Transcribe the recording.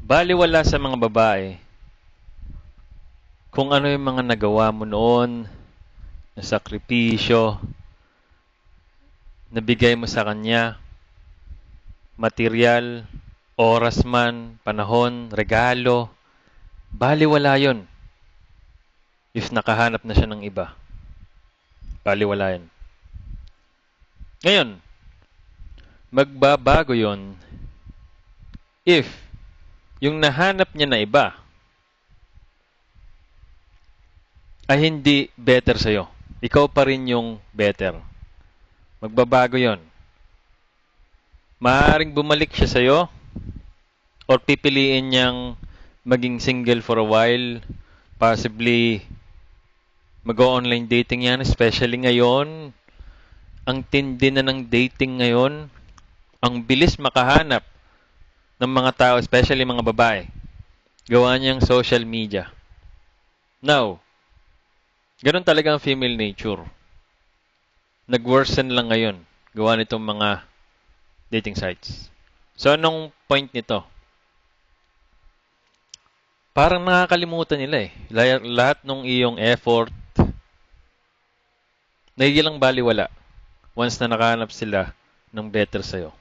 Baliwala sa mga babae kung ano yung mga nagawa mo noon, na sakripisyo, nabigay mo sa kanya, material, oras man, panahon, regalo, baliwala yun if nakahanap na siya ng iba. Baliwala yun. Ngayon, magbabago yun if yung nahanap niya na iba ay hindi better sa'yo. Ikaw pa rin yung better. Magbabago yon. Maaaring bumalik siya sa'yo or pipiliin niyang maging single for a while. Possibly mag-online dating yan, especially ngayon. Ang tindi na ng dating ngayon. Ang bilis makahanap ng mga tao, especially mga babae. Gawa niyang social media. Now, ganun talaga ang female nature. Nag-worsen lang ngayon. Gawa nitong mga dating sites. So, anong point nito? Parang nakakalimutan nila eh. Lahat ng iyong effort, nagigilang baliwala once na nakahanap sila ng better sa'yo.